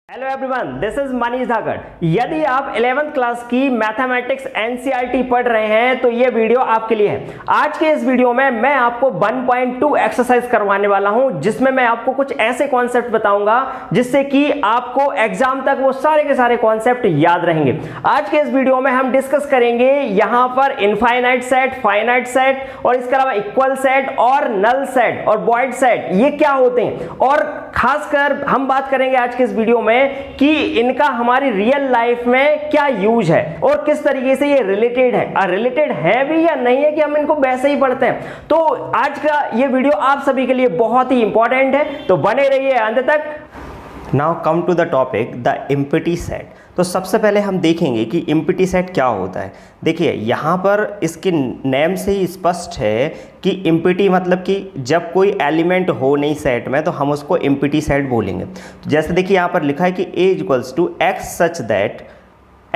Hello everyone, this is Manish Dhakad. यदि आप 11th class की मैथमेटिक्स एनसीईआरटी पढ़ रहे हैं तो ये वीडियो आपके लिए है। आज के इस वीडियो में मैं आपको 1.2 एक्सरसाइज करवाने वाला हूं, जिसमें मैं आपको कुछ ऐसे कॉन्सेप्ट बताऊंगा जिससे कि आपको एग्जाम तक वो सारे के सारे कॉन्सेप्ट याद रहेंगे। आज के इस वीडियो में हम डिस्कस करेंगे यहां पर इनफाइनाइट सेट, फाइनाइट सेट और इसके अलावा इक्वल सेट और नल सेट और वॉइड सेट, ये क्या होते हैं, और खासकर हम बात करेंगे आज के इस वीडियो में कि इनका हमारी रियल लाइफ में क्या यूज है और किस तरीके से ये रिलेटेड है भी या नहीं है कि हम इनको वैसे ही पढ़ते हैं। तो आज का ये वीडियो आप सभी के लिए बहुत ही इंपॉर्टेंट है, तो बने रहिए अंत तक। Now come to the topic, the empty set. तो सबसे पहले हम देखेंगे कि एम्प्टी सेट क्या होता है। देखिए यहाँ पर इसके नेम से ही स्पष्ट है कि एम्प्टी मतलब कि जब कोई एलिमेंट हो नहीं सेट में तो हम उसको एम्प्टी सेट बोलेंगे। तो जैसे देखिए यहाँ पर लिखा है कि A equals to x such that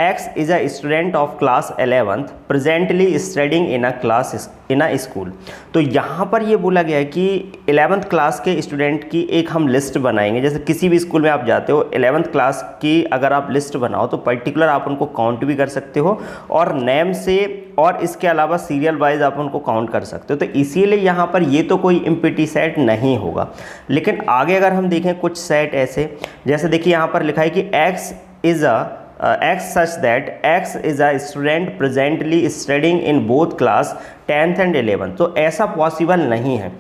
X is a student of class 11th presently studying in a school। तो यहाँ पर ये बोला गया है कि 11th क्लास के स्टूडेंट की एक हम लिस्ट बनाएंगे। जैसे किसी भी स्कूल में आप जाते हो, 11th क्लास की अगर आप लिस्ट बनाओ तो पर्टिकुलर आप उनको काउंट भी कर सकते हो और नेम से, और इसके अलावा सीरियल वाइज आप उनको काउंट कर सकते हो। तो इसीलिए यहाँ पर ये तो कोई एम्प्टी सेट नहीं होगा। लेकिन आगे अगर हम देखें कुछ सेट ऐसे, जैसे देखिए यहाँ पर लिखा है कि X such that X is a student presently studying in both class 10th and 11th। तो ऐसा पॉसिबल नहीं है।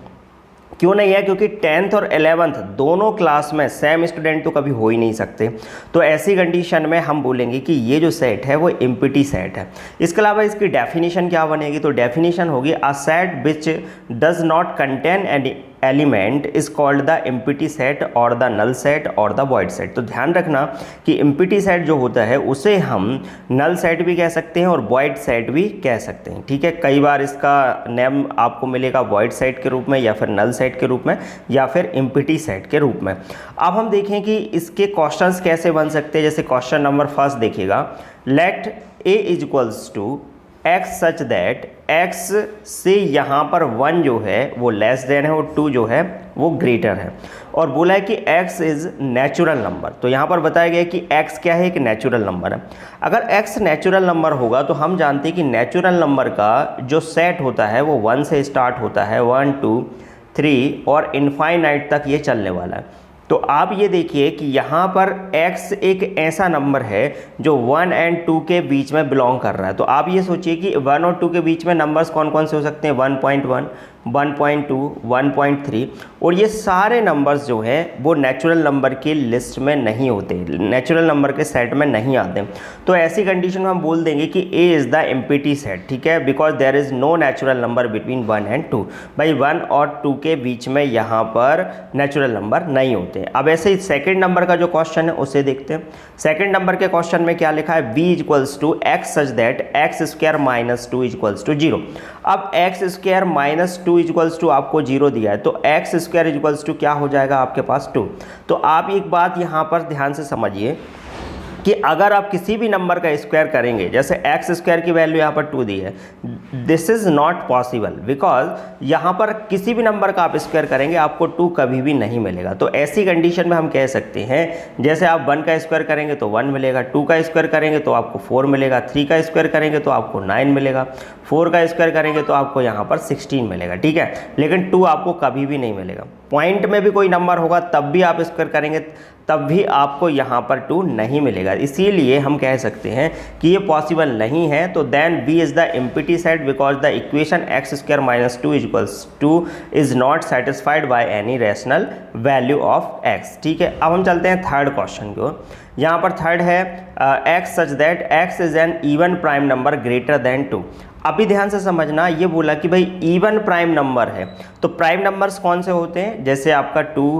क्यों नहीं है? क्योंकि 10th और 11th दोनों क्लास में सेम स्टूडेंट तो कभी हो ही नहीं सकते। तो ऐसी कंडीशन में हम बोलेंगे कि ये जो सेट है वो एम्प्टी सेट है। इसके अलावा इसकी डेफिनेशन क्या बनेगी? तो डेफिनेशन होगी अ set which does not contain any element is called the empty set और द नल सेट और द वॉइड सेट। तो ध्यान रखना कि एम्प्टी सेट जो होता है उसे हम नल सेट भी कह सकते हैं और वॉइड सेट भी कह सकते हैं। ठीक है, कई बार इसका नेम आपको मिलेगा वॉइड सेट के रूप में या फिर नल सेट के रूप में या फिर एम्प्टी सेट के रूप में। अब हम देखें कि इसके क्वेश्चंस कैसे बन सकते हैं। जैसे क्वेश्चन नंबर फर्स्ट देखिएगा, let A is equals to x such that x से यहाँ पर 1 जो है वो लेस देन है और 2 जो है वो ग्रेटर है, और बोला है कि x इज़ नेचुरल नंबर। तो यहाँ पर बताया गया है कि x क्या है, एक नेचुरल नंबर है। अगर x नेचुरल नंबर होगा तो हम जानते हैं कि नेचुरल नंबर का जो सेट होता है वो 1 से स्टार्ट होता है, 1 2 3 और इनफाइनाइट तक ये चलने वाला है। तो आप ये देखिए कि यहाँ पर x एक ऐसा नंबर है जो 1 और 2 के बीच में बिलोंग कर रहा है। तो आप ये सोचिए कि 1 और 2 के बीच में नंबर्स कौन कौन से हो सकते हैं, 1.1 1.2 1.3, और ये सारे नंबर्स जो हैं वो नेचुरल नंबर की लिस्ट में नहीं होते, नेचुरल नंबर के सेट में नहीं आते। तो ऐसी कंडीशन में हम बोल देंगे कि A is the empty set. ठीक है, because there is no natural number between 1 और 2। भाई 1 और 2 के बीच में यहाँ पर नेचुरल नंबर नहीं होते। अब ऐसे ही सेकेंड नंबर का जो क्वेश्चन है उसे देखते हैं। सेकेंड नंबर के क्वेश्चन में क्या लिखा है, B equals to x such that x square minus 2 equals to 0। अब x square minus 2 equals to आपको 0 दिया है, तो एक्स स्क्वायर इक्वल्स टू क्या हो जाएगा आपके पास 2। तो आप एक बात यहाँ पर ध्यान से समझिए कि अगर आप किसी भी नंबर का स्क्वायर करेंगे, जैसे एक्स स्क्वायर की वैल्यू यहाँ पर 2 दी है, this is not possible, because यहाँ पर किसी भी नंबर का आप स्क्वायर करेंगे आपको 2 कभी भी नहीं मिलेगा। तो ऐसी कंडीशन में हम कह सकते हैं, जैसे आप 1 का स्क्वायर करेंगे तो 1 मिलेगा, 2 का स्क्वायर करेंगे तो आपको 4 मिलेगा, 3 का स्क्वायर करेंगे तो आपको 9 मिलेगा, 4 का स्क्वायर करेंगे तो आपको यहाँ पर 16 मिलेगा। ठीक है, लेकिन 2 आपको कभी भी नहीं मिलेगा। पॉइंट में भी कोई नंबर होगा तब भी आप स्क्वायर करेंगे तब भी आपको यहाँ पर 2 नहीं मिलेगा। इसीलिए हम कह सकते हैं कि ये पॉसिबल नहीं है। तो then B is the empty set because the equation x square minus 2 equals 2 is not satisfied by any rational value of x। ठीक है, अब हम चलते हैं थर्ड क्वेश्चन को। यहाँ पर थर्ड है x such that x is an even prime number greater than 2। अभी ध्यान से समझना, ये बोला कि भाई इवन प्राइम नंबर है, तो प्राइम नंबर्स कौन से होते हैं, जैसे आपका 2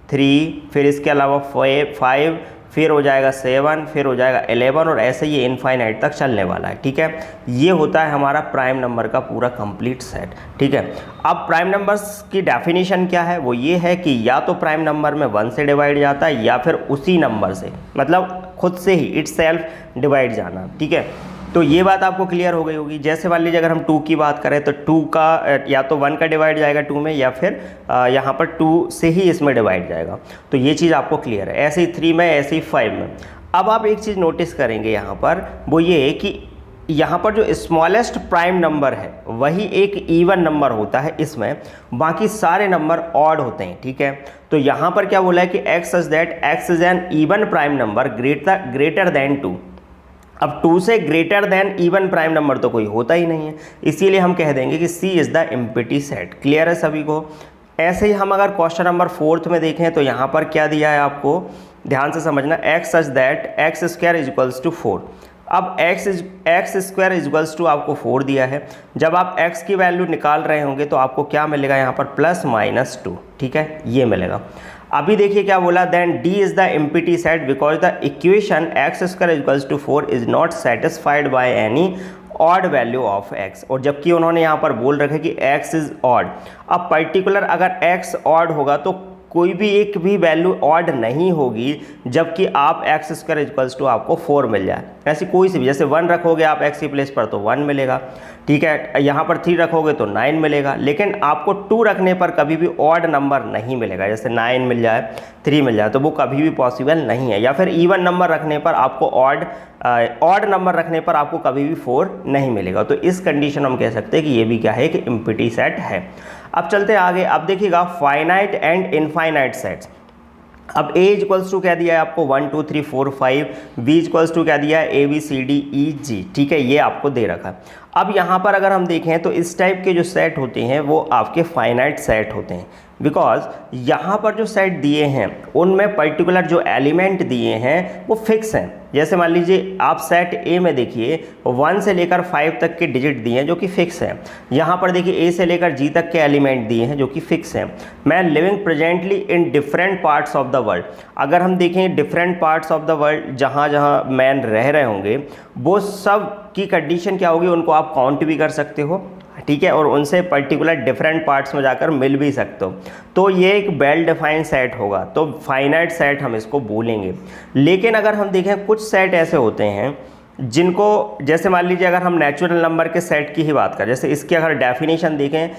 3 फिर इसके अलावा 5 फिर हो जाएगा 7 फिर हो जाएगा 11 और ऐसे ही इनफाइनाइट तक चलने वाला है। ठीक है, ये होता है हमारा प्राइम नंबर का पूरा कंप्लीट सेट। ठीक है, अब प्राइम नंबर्स की डेफिनेशन क्या है, वो ये है कि या तो प्राइम नंबर में 1 से डिवाइड जाता है या फिर उसी नंबर से, मतलब खुद से ही इटसेल्फ डिवाइड जाना। ठीक है, तो ये बात आपको क्लियर हो गई होगी। जैसे मान लीजिए अगर हम 2 की बात करें तो 2 का या तो 1 का डिवाइड जाएगा 2 में, या फिर यहाँ पर 2 से ही इसमें डिवाइड जाएगा। तो ये चीज़ आपको क्लियर है। ऐसे ही 3 में, ऐसे ही 5 में। अब आप एक चीज़ नोटिस करेंगे यहाँ पर, वो ये कि यहाँ पर जो स्मॉलेस्ट प्राइम नंबर है वही एक इवन नंबर होता है इसमें, बाकी सारे नंबर ऑड होते हैं, ठीक है। तो यहाँ पर क्या बोला है कि x such that x is an even prime number greater than 2। अब 2 से greater than even prime number तो कोई होता ही नहीं है, इसीलिए हम कह देंगे कि C is the empty set. Clear है सभी को। ऐसे ही हम अगर क्वेश्चन नंबर 4 में देखें तो यहाँ पर क्या दिया है, आपको ध्यान से समझना, x such that x square is equals to 4। अब x square is equals to आपको 4 दिया है। जब आप x की वैल्यू निकाल रहे होंगे तो आपको क्या मिलेगा यहाँ पर, +-2, ठीक है, ये मिलेगा। अभी देखिए क्या बोला, then D is the empty set because the equation x square is equals to 4 is not satisfied by any odd value of x। और जबकि उन्होंने यहाँ पर बोल रखा है कि x इज ऑड। अब पर्टिकुलर अगर x ऑड होगा तो कोई भी एक भी वैल्यू ऑड नहीं होगी, जबकि आप x स्क्वायर इक्वल्स टू आपको 4 मिल जाए। ऐसी कोई सी भी, जैसे 1 रखोगे आप x की प्लेस पर तो 1 मिलेगा, ठीक है। यहाँ पर 3 रखोगे तो 9 मिलेगा, लेकिन आपको 2 रखने पर कभी भी ऑड नंबर नहीं मिलेगा। जैसे 9 मिल जाए, 3 मिल जाए, तो वो कभी भी पॉसिबल नहीं है। या फिर इवन नंबर रखने पर आपको ऑड नंबर रखने पर आपको कभी भी 4 नहीं मिलेगा। तो इस कंडीशन हम कह सकते हैं कि ये भी क्या है, कि एम्प्टी सेट है। अब चलते आगे। अब देखिएगा फाइनाइट एंड इनफाइनाइट सेट्स। अब a इक्वल्स टू क्या दिया है आपको, 1 2 3 4 5, b इक्वल्स टू क्या दिया है, a b c d e g, ठीक है, ये आपको दे रखा है। अब यहाँ पर अगर हम देखें तो इस टाइप के जो सेट होते हैं वो आपके फाइनाइट सेट होते हैं, बिकॉज यहाँ पर जो सेट दिए हैं उनमें पर्टिकुलर जो एलिमेंट दिए हैं वो फिक्स हैं। जैसे मान लीजिए आप सेट ए में देखिए 1 से लेकर 5 तक के डिजिट दिए हैं जो कि फिक्स हैं। यहाँ पर देखिए ए से लेकर जी तक के एलिमेंट दिए हैं जो कि फिक्स हैं। मैं living presently in different parts of the world, अगर हम देखें different parts of the world, जहाँ जहाँ मैन रह रहे होंगे वो सब की कंडीशन क्या होगी, उनको आप काउंट भी कर सकते हो, ठीक है, और उनसे पर्टिकुलर डिफरेंट पार्ट्स में जाकर मिल भी सकते हो। तो ये एक वेल डिफाइंड सेट होगा, तो फाइनाइट सेट हम इसको बोलेंगे। लेकिन अगर हम देखें कुछ सेट ऐसे होते हैं जिनको, जैसे मान लीजिए अगर हम नेचुरल नंबर के सेट की ही बात करें, जैसे इसकी अगर डेफिनेशन देखें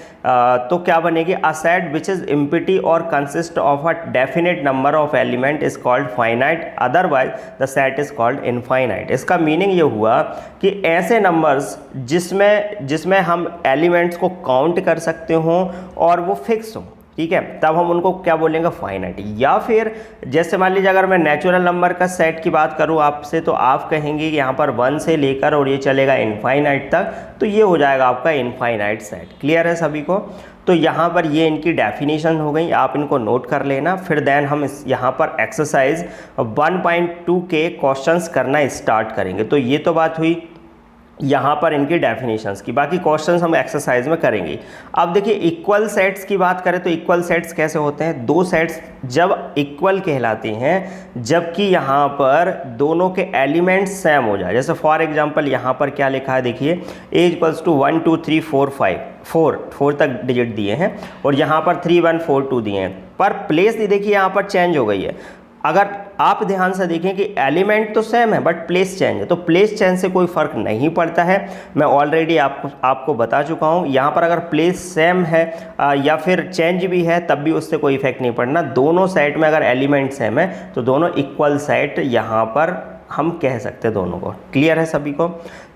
तो क्या बनेगी, a set which is empty और consist of a definite number of element is called finite, otherwise the set is called infinite. इसका मीनिंग ये हुआ कि ऐसे नंबर्स जिसमें हम एलिमेंट्स को काउंट कर सकते हों और वो फिक्स हों, ठीक है, तब हम उनको क्या बोलेंगे, फाइनाइट। या फिर जैसे मान लीजिए अगर मैं नेचुरल नंबर का सेट की बात करूं आपसे, तो आप कहेंगे कि यहाँ पर 1 से लेकर और ये चलेगा इनफाइनाइट तक, तो ये हो जाएगा आपका इनफाइनाइट सेट। क्लियर है सभी को। तो यहाँ पर ये इनकी डेफिनेशन हो गई, आप इनको नोट कर लेना। फिर देन हम यहाँ पर एक्सरसाइज 1.2 के क्वेश्चंस करना स्टार्ट करेंगे। तो ये तो बात हुई यहाँ पर इनकी डेफिनेशंस की, बाकी क्वेश्चंस हम एक्सरसाइज में करेंगे। अब देखिए इक्वल सेट्स की बात करें तो इक्वल सेट्स कैसे होते हैं, दो सेट्स जब इक्वल कहलाते हैं जबकि यहाँ पर दोनों के एलिमेंट्स सेम हो जाए। जैसे फॉर एग्जांपल यहाँ पर क्या लिखा है, देखिए a इक्वल्स टू 1 2 3 4 5, 4 तक डिजिट दिए हैं और यहाँ पर 3 1 4 2 दिए हैं, पर प्लेस देखिए यहाँ पर चेंज हो गई है। अगर आप ध्यान से देखें कि एलिमेंट तो सेम है बट प्लेस चेंज है, तो प्लेस चेंज से कोई फ़र्क नहीं पड़ता है। मैं ऑलरेडी आपको बता चुका हूँ। यहाँ पर अगर प्लेस सेम है या फिर चेंज भी है तब भी उससे कोई इफेक्ट नहीं पड़ना। दोनों सेट में अगर एलिमेंट सेम है तो दोनों इक्वल सेट यहाँ पर हम कह सकते हैं दोनों को। क्लियर है सभी को।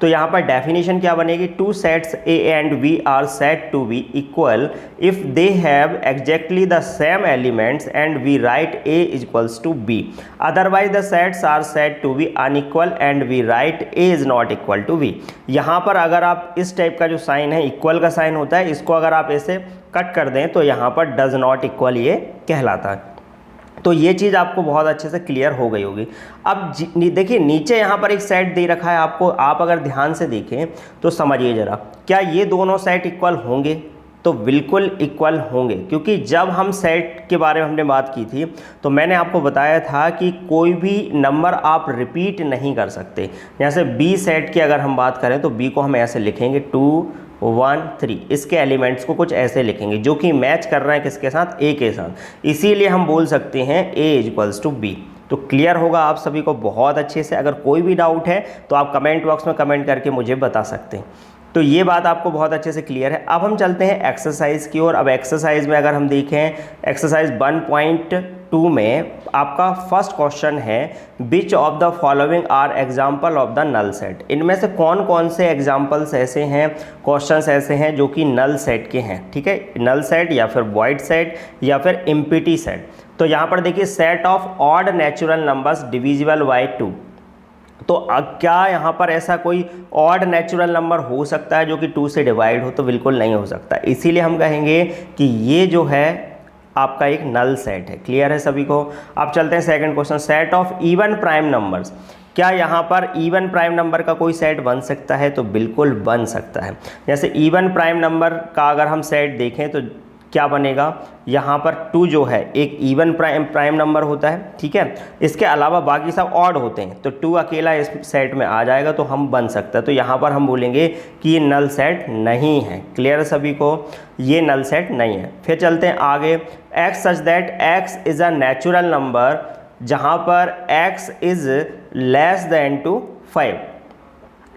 तो यहाँ पर डेफिनेशन क्या बनेगी, two sets A and V are set to be equal if they have exactly the same elements and we write A equals to B, otherwise the sets are set to be unequal and we write A is not equal to B। यहाँ पर अगर आप इस type का जो sign है, equal का sign होता है, इसको अगर आप ऐसे कट कर दें तो यहाँ पर डज नॉट इक्वल ये कहलाता है। तो ये चीज़ आपको बहुत अच्छे से क्लियर हो गई होगी। अब देखिए नीचे यहाँ पर एक सेट दे रखा है आपको, आप अगर ध्यान से देखें तो समझिए ज़रा, क्या ये दोनों सेट इक्वल होंगे? तो बिल्कुल इक्वल होंगे, क्योंकि जब हम सेट के बारे में हमने बात की थी तो मैंने आपको बताया था कि कोई भी नंबर आप रिपीट नहीं कर सकते। जैसे B सेट की अगर हम बात करें तो B को हम ऐसे लिखेंगे 2 1 3, इसके एलिमेंट्स को कुछ ऐसे लिखेंगे जो कि मैच कर रहे हैं किसके साथ, A के साथ। इसीलिए हम बोल सकते हैं A इक्वल्स टू B। तो क्लियर होगा आप सभी को बहुत अच्छे से। अगर कोई भी डाउट है तो आप कमेंट बॉक्स में कमेंट करके मुझे बता सकते हैं। तो ये बात आपको बहुत अच्छे से क्लियर है। अब हम चलते हैं एक्सरसाइज की ओर। अब एक्सरसाइज में अगर हम देखें एक्सरसाइज 1.2 में आपका फर्स्ट क्वेश्चन है which of the following are example of the null set. इनमें से कौन कौन से एग्जाम्पल्स ऐसे हैं, क्वेश्चंस ऐसे हैं जो कि नल सेट के हैं, ठीक है, नल सेट या फिर वॉइड सेट या फिर एम्प्टी सेट। तो यहाँ पर देखिए set of odd natural numbers divisible by 2। तो क्या यहाँ पर ऐसा कोई ऑड नेचुरल नंबर हो सकता है जो कि 2 से डिवाइड हो? तो बिल्कुल नहीं हो सकता। इसीलिए हम कहेंगे कि ये जो है आपका एक नल सेट है। क्लियर है सभी को? अब चलते हैं second question, set of even prime numbers. क्या यहाँ पर इवन प्राइम नंबर का कोई सेट बन सकता है? तो बिल्कुल बन सकता है। जैसे इवन प्राइम नंबर का अगर हम सेट देखें तो क्या बनेगा, यहाँ पर 2 जो है एक इवन प्राइम नंबर होता है, ठीक है, इसके अलावा बाकी सब ऑड होते हैं, तो 2 अकेला इस सेट में आ जाएगा तो हम बन सकता है। तो यहाँ पर हम बोलेंगे कि ये नल सेट नहीं है। क्लियर है सभी को? ये नल सेट नहीं है। फिर चलते हैं आगे, x such that x is a natural number जहाँ पर x is less than to 5,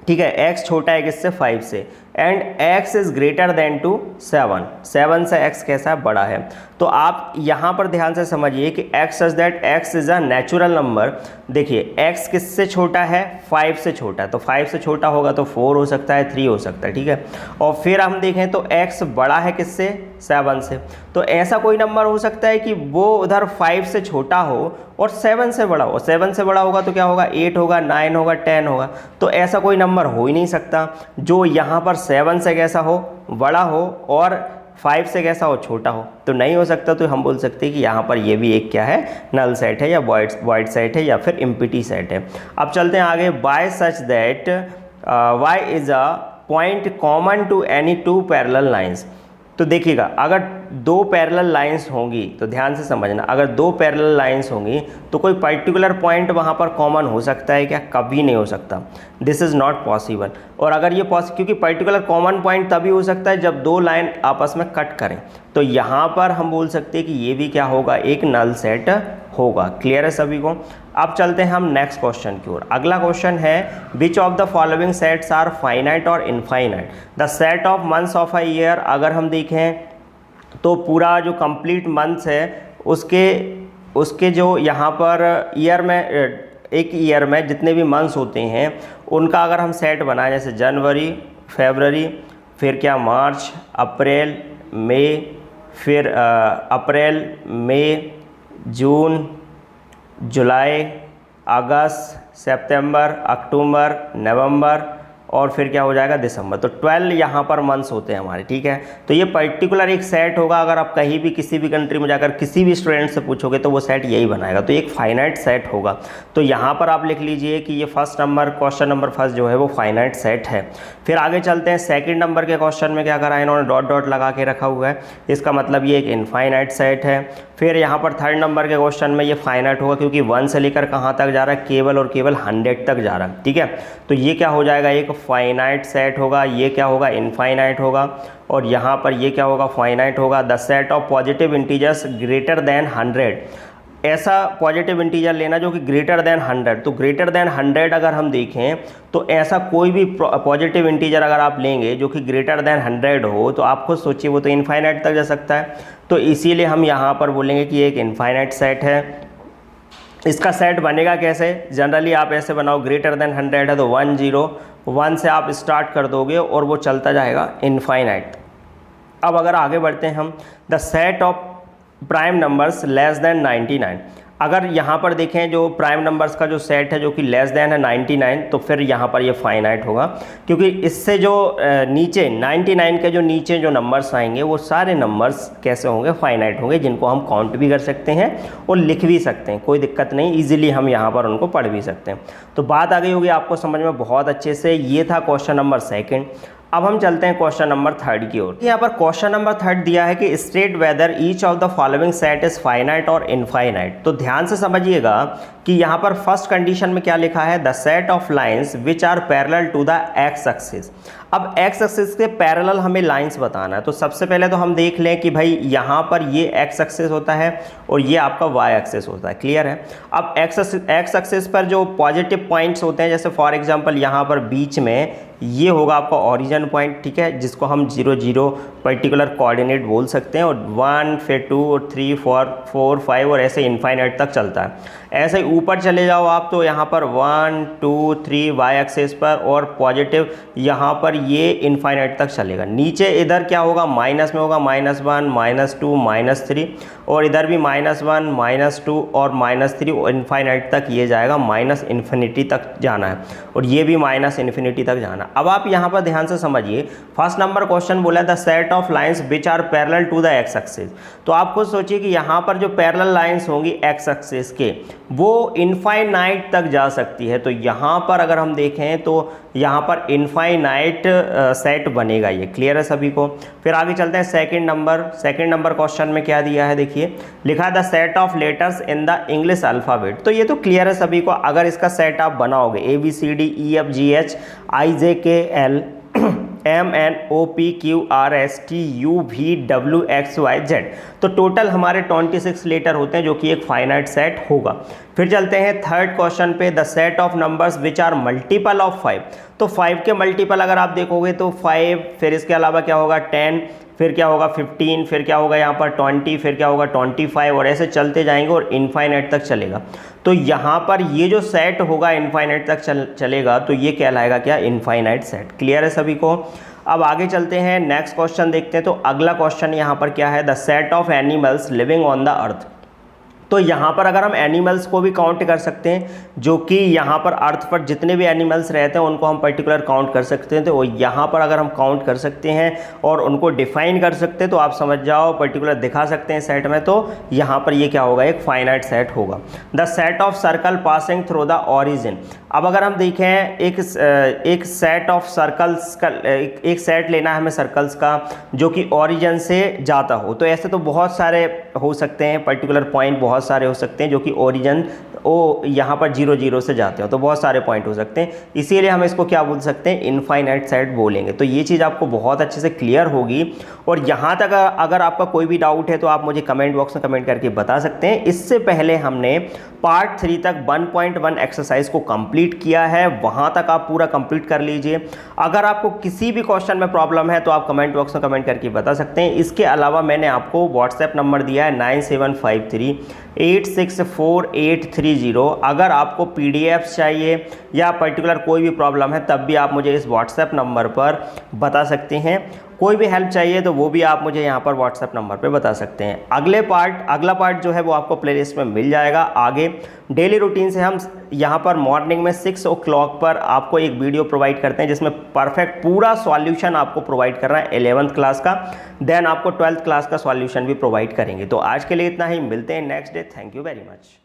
ठीक है, x छोटा है किससे? 5 से, and x is greater than to 7, 7 से x कैसा है? बड़ा है। तो आप यहाँ पर ध्यान से समझिए कि x such that x is a natural number. देखिए x किससे छोटा है? 5 से छोटा है, तो 5 से छोटा होगा तो 4 हो सकता है, 3 हो सकता है, ठीक है। और फिर हम देखें तो x बड़ा है किससे? 7 से। तो ऐसा कोई नंबर हो सकता है कि वो उधर 5 से छोटा हो और 7 से बड़ा हो। 7 से बड़ा होगा तो क्या होगा? 8 होगा, 9 होगा, 10 होगा। तो ऐसा कोई नंबर हो ही नहीं सकता जो यहाँ पर 7 से कैसा हो? बड़ा हो और 5 से कैसा हो? छोटा हो। तो नहीं हो सकता। तो हम बोल सकते हैं कि यहाँ पर ये भी एक क्या है? नल सेट है या वॉइड सेट है या फिर एम्प्टी सेट है। अब चलते हैं आगे, by such that y is a point common to any 2 parallel lines. तो देखिएगा अगर 2 पैरेलल लाइंस होंगी तो ध्यान से समझना, अगर 2 पैरेलल लाइंस होंगी तो कोई पर्टिकुलर पॉइंट वहाँ पर कॉमन हो सकता है क्या? कभी नहीं हो सकता। This is not possible. और अगर ये क्योंकि पर्टिकुलर कॉमन पॉइंट तभी हो सकता है जब 2 लाइन आपस में कट करें। तो यहाँ पर हम बोल सकते हैं कि ये भी क्या होगा? एक नल सेट होगा। क्लियर है सभी को? अब चलते हैं हम नेक्स्ट क्वेश्चन की ओर। अगला क्वेश्चन है which of the following sets are finite और infinite. The set of months of a year, अगर हम देखें तो पूरा जो कंप्लीट मंथ्स है उसके जो यहाँ पर ईयर में, एक ईयर में जितने भी मंथ्स होते हैं उनका अगर हम सेट बनाएं, जैसे जनवरी, फरवरी, फिर क्या मार्च, अप्रैल, मई, फिर अप्रैल, मई, जून, जुलाई, अगस्त, सितंबर, अक्टूबर, नवंबर और फिर क्या हो जाएगा? दिसंबर। तो 12 यहाँ पर मंथ्स होते हैं हमारे, ठीक है। तो ये पर्टिकुलर एक सेट होगा। अगर आप कहीं भी किसी भी कंट्री में जाकर किसी भी स्टूडेंट से पूछोगे तो वो सेट यही बनाएगा। तो एक फाइनाइट सेट होगा। तो यहाँ पर आप लिख लीजिए कि ये first number, question number first जो है वो फाइनाइट सेट है। फिर आगे चलते हैं, सेकंड नंबर के क्वेश्चन में क्या करा है इन्होंने? डॉट डॉट लगा के रखा हुआ है, इसका मतलब ये एक इनफाइनाइट सेट है। फिर यहाँ पर थर्ड नंबर के क्वेश्चन में ये फाइनाइट होगा क्योंकि 1 से लेकर कहाँ तक जा रहा है? केवल और केवल 100 तक जा रहा है, ठीक है। तो ये क्या हो जाएगा? एक फाइनाइट सेट होगा। ये क्या होगा? इनफाइनाइट होगा। और यहाँ पर ये क्या होगा? फाइनाइट होगा। The set of positive integers greater than 100, ऐसा पॉजिटिव इंटीजर लेना जो कि ग्रेटर देन 100। तो ग्रेटर देन 100 अगर हम देखें तो ऐसा कोई भी पॉजिटिव इंटीजर अगर आप लेंगे जो कि ग्रेटर देन 100 हो तो आप खुद सोचिए वो तो इनफाइनाइट तक जा सकता है। तो इसीलिए हम यहाँ पर बोलेंगे कि एक इनफाइनाइट सेट है। इसका सेट बनेगा कैसे? जनरली आप ऐसे बनाओ, ग्रेटर देन 100 है तो 1 से आप स्टार्ट कर दोगे और वो चलता जाएगा इनफाइनाइट। अब अगर आगे बढ़ते हैं हम, the set of prime numbers less than 99। अगर यहाँ पर देखें जो प्राइम नंबर्स का जो सेट है जो कि लेस देन है 99, तो फिर यहाँ पर ये फाइनाइट होगा क्योंकि इससे जो नीचे 99 के जो नीचे जो नंबर्स आएंगे वो सारे नंबर्स कैसे होंगे? फाइनाइट होंगे, जिनको हम काउंट भी कर सकते हैं और लिख भी सकते हैं, कोई दिक्कत नहीं, ईजिली हम यहाँ पर उनको पढ़ भी सकते हैं। तो बात आ गई होगी आपको समझ में बहुत अच्छे से। ये था क्वेश्चन नंबर सेकेंड। अब हम चलते हैं क्वेश्चन नंबर 3 की ओर। यहाँ पर क्वेश्चन नंबर 3 दिया है कि state whether each of the following set is finite और इनफाइनाइट। तो ध्यान से समझिएगा कि यहाँ पर फर्स्ट कंडीशन में क्या लिखा है, the set of lines which are parallel to the x axis. अब एक्स एक्सिस के पैरेलल हमें लाइंस बताना है। तो सबसे पहले तो हम देख लें कि भाई यहाँ पर ये एक्स एक्सिस होता है और ये आपका वाई एक्सिस होता है। क्लियर है। अब एक्स एक्सिस पर जो पॉजिटिव पॉइंट्स होते हैं, जैसे फॉर एग्जांपल यहाँ पर बीच में ये होगा आपका ओरिजिन पॉइंट, ठीक है, जिसको हम 0 0 पर्टिकुलर कोऑर्डिनेट बोल सकते हैं, और 1 फिर 2 और 3 4 5 और ऐसे इनफाइनाइट तक चलता है। ऐसे ही ऊपर चले जाओ आप तो यहाँ पर 1 2 3 वाई एक्सिस पर, और पॉजिटिव यहाँ पर ये इनफाइनाइट तक चलेगा। नीचे इधर क्या होगा, माइनस में होगा -1 -2 -3, और इधर भी -1 -2 और -3 और इनफाइनाइट तक ये जाएगा, माइनस इन्फिनिटी तक जाना है, और ये भी माइनस इन्फिनिटी तक जाना है। अब आप यहाँ पर ध्यान से समझिए, फर्स्ट नंबर क्वेश्चन बोला the set of lines which are parallel to the x axis. तो आप खुद सोचिए कि यहाँ पर जो पैरेलल लाइंस होंगी एक्स एक्सिस के, वो इनफाइनाइट तक जा सकती है। तो यहाँ पर अगर हम देखें तो यहाँ पर इनफाइनाइट सेट बनेगा ये। क्लियर है सभी को। फिर आगे चलते हैं सेकंड नंबर क्वेश्चन में क्या दिया है, देखिए लिखा है the set of letters in the English alphabet. तो ये तो क्लियर है सभी को, अगर इसका सेट आप बनाओगे ABCDEFGH IJKL MNOPQRSTUVWXYZ, तो टोटल हमारे 26 लेटर होते हैं, जो कि एक फाइनाइट सेट होगा। फिर चलते हैं थर्ड क्वेश्चन पे, the set of numbers which are multiple of 5। तो 5 के मल्टीपल अगर आप देखोगे तो 5, फिर इसके अलावा क्या होगा 10, फिर क्या होगा 15, फिर क्या होगा यहाँ पर 20, फिर क्या होगा 25, और ऐसे चलते जाएंगे और इनफाइनाइट तक चलेगा। तो यहाँ पर ये जो सेट होगा इनफाइनाइट तक चलेगा, तो ये कहलाएगा क्या, इनफाइनाइट सेट। क्लियर है सभी को। अब आगे चलते हैं, नेक्स्ट क्वेश्चन देखते हैं। तो अगला क्वेश्चन यहाँ पर क्या है, the set of animals living on the earth. तो यहाँ पर अगर हम एनिमल्स को भी काउंट कर सकते हैं, जो कि यहाँ पर अर्थ पर जितने भी एनिमल्स रहते हैं उनको हम पर्टिकुलर काउंट कर सकते हैं। तो यहाँ पर अगर हम काउंट कर सकते हैं और उनको डिफाइन कर सकते हैं, तो आप समझ जाओ पर्टिकुलर दिखा सकते हैं सेट में, तो यहाँ पर ये क्या होगा, एक फाइनाइट सेट होगा। The set of circle passing through the origin. अब अगर हम देखें एक सेट ऑफ सर्कल्स का, एक सेट लेना है हमें सर्कल्स का जो कि ओरिजिन से जाता हो। तो ऐसे तो बहुत सारे हो सकते हैं, पर्टिकुलर पॉइंट बहुत सारे हो सकते हैं जो कि ओरिजिन यहाँ पर 0 0 से जाते हो, तो बहुत सारे पॉइंट हो सकते हैं। इसीलिए हम इसको क्या बोल सकते हैं, इनफाइनाइट सेट बोलेंगे। तो ये चीज़ आपको बहुत अच्छे से क्लियर होगी। और यहाँ तक अगर आपका कोई भी डाउट है तो आप मुझे कमेंट बॉक्स में कमेंट करके बता सकते हैं। इससे पहले हमने पार्ट 3 तक 1.1 एक्सरसाइज को कंप्लीट किया है, वहाँ तक आप पूरा कंप्लीट कर लीजिए। अगर आपको किसी भी क्वेश्चन में प्रॉब्लम है तो आप कमेंट बॉक्स में कमेंट करके बता सकते हैं। इसके अलावा मैंने आपको व्हाट्सएप नंबर दिया है 9753864830। अगर आपको पीडीएफ चाहिए या पर्टिकुलर कोई भी प्रॉब्लम है तब भी आप मुझे इस व्हाट्सएप नंबर पर बता सकते हैं। कोई भी हेल्प चाहिए तो वो भी आप मुझे यहाँ पर व्हाट्सएप नंबर पे बता सकते हैं। अगला पार्ट जो है वो आपको प्लेलिस्ट में मिल जाएगा। आगे डेली रूटीन से हम यहाँ पर मॉर्निंग में 6 o'clock पर आपको एक वीडियो प्रोवाइड करते हैं जिसमें परफेक्ट पूरा सॉल्यूशन आपको प्रोवाइड करना है 11th क्लास का, देन आपको 12th क्लास का सॉल्यूशन भी प्रोवाइड करेंगे। तो आज के लिए इतना ही, मिलते हैं next day. Thank you very much.